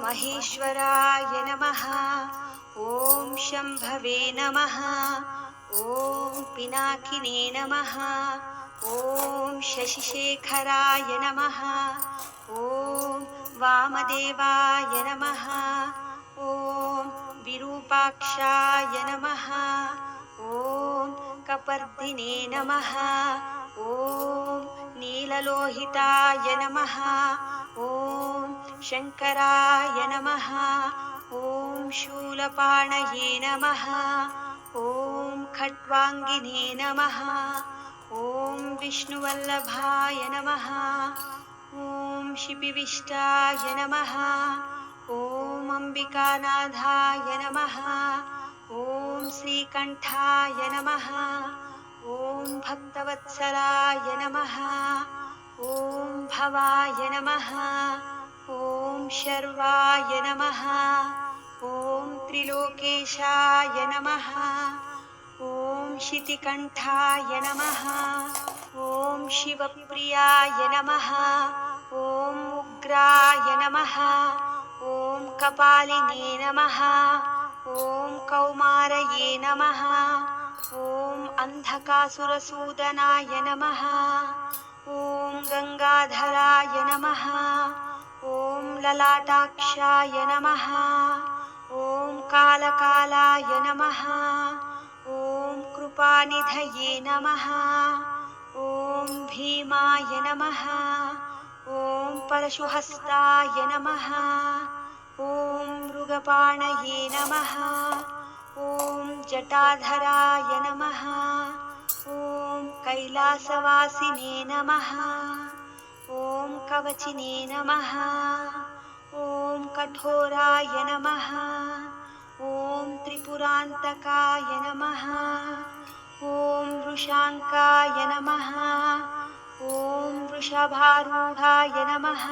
महेश्वराय नमः। ॐ शम्भवे नमः। ॐ पिनाकिने नमः। ॐ शशिशेखराय नमः। ॐ वामदेवाय नमः। ॐ विरूपाक्षाय नमः। ॐ कपर्दिने नमः। ॐ नीललोहिताय नमः। ॐ शङ्कराय नमः। ॐ शूलपाणये नमः। ॐ खट्वाङ्गिने नमः। ॐ विष्णुवल्लभाय नमः। ॐ शिपिविष्टाय नमः। ॐ अम्बिकानाथाय नमः। ॐ श्रीकण्ठाय नमः। ॐ भक्तवत्सलाय नमः। ॐ भवाय नमः। ॐ शर्वाय नमः। ॐ त्रिलोकेशाय नमः। ॐ शितिकण्ठाय नमः। ॐ शिवप्रियाय नमः। ॐ उग्राय नमः। ॐ कपालिने नमः। ॐ कौमारये नमः। ॐ अन्धकासुरसूदनाय नमः। ॐ गङ्गाधराय नमः। ॐ ललाटाक्षाय नमः। ॐ कालकालाय नमः। ॐ कृपानिधये नमः। ॐ भीमाय नमः। ॐ परशुहस्ताय नमः। ॐ मृगपाणये नमः। ॐ जटाधराय नमः। ॐ कैलासवासिने नमः। ॐ कवचिने नमः। ॐ कठोराय नमः। ॐ त्रिपुरान्तकाय नमः। ॐ वृषाङ्काय नमः। ॐ वृषभारूढाय नमः।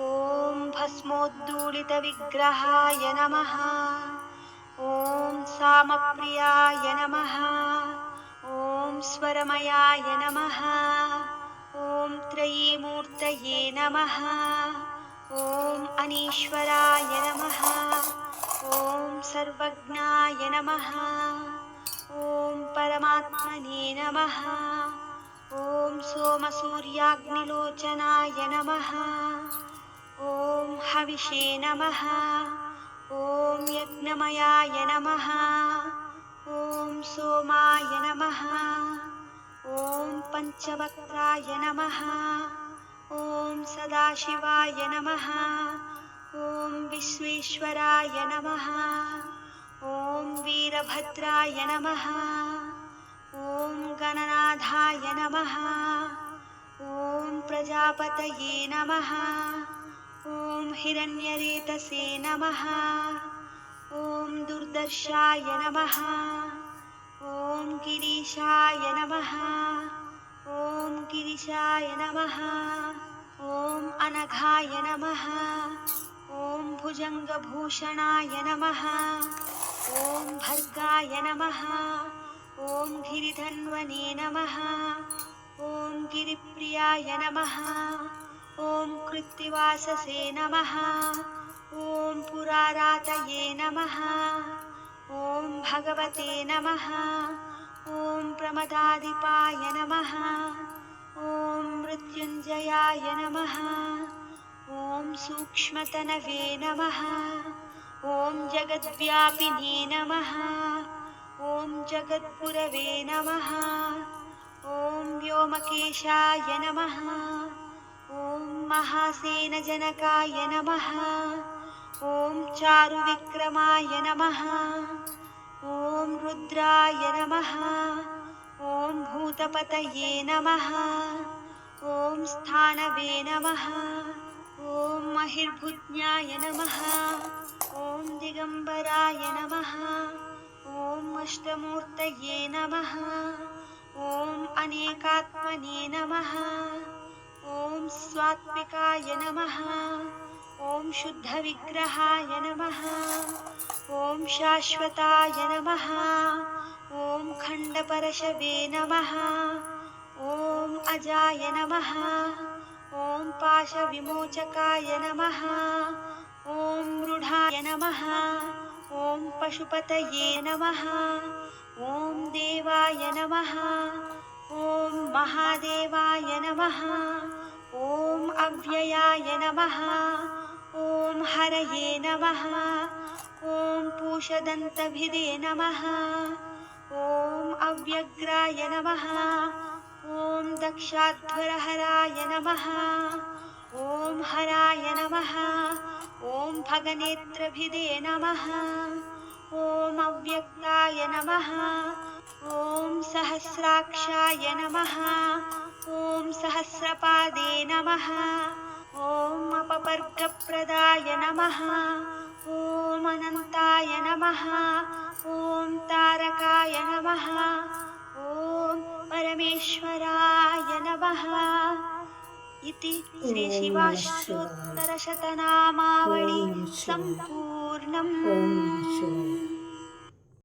ॐ भस्मोद्दूलितविग्रहाय नमः। ॐ सामप्रियाय नमः। ॐ स्वरमयाय नमः। ॐ त्रयीमूर्तये नमः। ॐ अनीश्वराय नमः। ॐ सर्वज्ञाय नमः। ॐ परमात्मने नमः। ॐ सोमसूर्याग्निलोचनाय नमः। ॐ हविषे नमः। ॐ यज्ञमयाय नमः। ॐ सोमाय नमः। ॐ पञ्चवक्त्राय नमः। ॐ सदाशिवाय नमः। ॐ विश्वेश्वराय नमः। ॐ वीरभद्राय नमः। ॐ गणनाथाय नमः। ॐ प्रजापतये नमः। ॐ हिरण्यरेतसे नमः। ॐ दुर्दर्शाय नमः। ॐ गिरीशाय नमः। ॐ गिरिशाय नमः। ॐ अनघाय नमः। ॐ भुजङ्गभूषणाय नमः। ॐ भर्गाय नमः। ॐ गिरिधन्वने नमः। ॐ गिरिप्रियाय नमः। ॐ कृत्तिवाससे नमः। ॐ पुरारातये नमः। ॐ भगवते नमः। ॐ प्रमदाधिपाय नमः। ॐ मृत्युञ्जयाय नमः। ॐ सूक्ष्मतनवे नमः। ॐ जगद्व्यापिने नमः। ॐ जगद्गुरवे नमः। ॐ व्योमकेशाय नमः। ॐ महासेनजनकाय नमः। ॐ चारुविक्रमाय नमः। ॐ रुद्राय नमः। ॐ भूतपतये नमः। ॐ स्थानवे नमः। ॐ महिर्भुज्ञाय नमः। ॐ दिगम्बराय नमः। ॐ अष्टमूर्तये नमः। ॐ अनेकात्मने नमः। ॐ स्वात्विकाय नमः। ॐ शुद्धविग्रहाय नमः। ॐ शाश्वताय नमः। ॐ खण्डपरशवे नमः। ॐ अजाय नमः। ॐ पाशविमोचकाय नमः। नमः ॐ पशुपतये नमः ॐ देवाय नमः ॐ महादेवाय नमः ॐ अव्ययाय नमः ॐ हरये नमः ॐ पूषदन्तभिदे नमः ॐ अव्यग्राय नमः ॐ दक्षाध्वरहराय नमः ॐ हराय नमः ॐ भगनेत्रभिदे नमः ॐ अव्यक्ताय नमः ॐ सहस्राक्षाय नमः ॐ सहस्रपादे नमः ॐ अपवर्गप्रदाय नमः ॐ अनन्ताय नमः ॐ तारकाय नमः ॐ परमेश्वराय नमः इति श्रीशिवाष्टोत्तरशतनामावळि सम्पूर्णम्।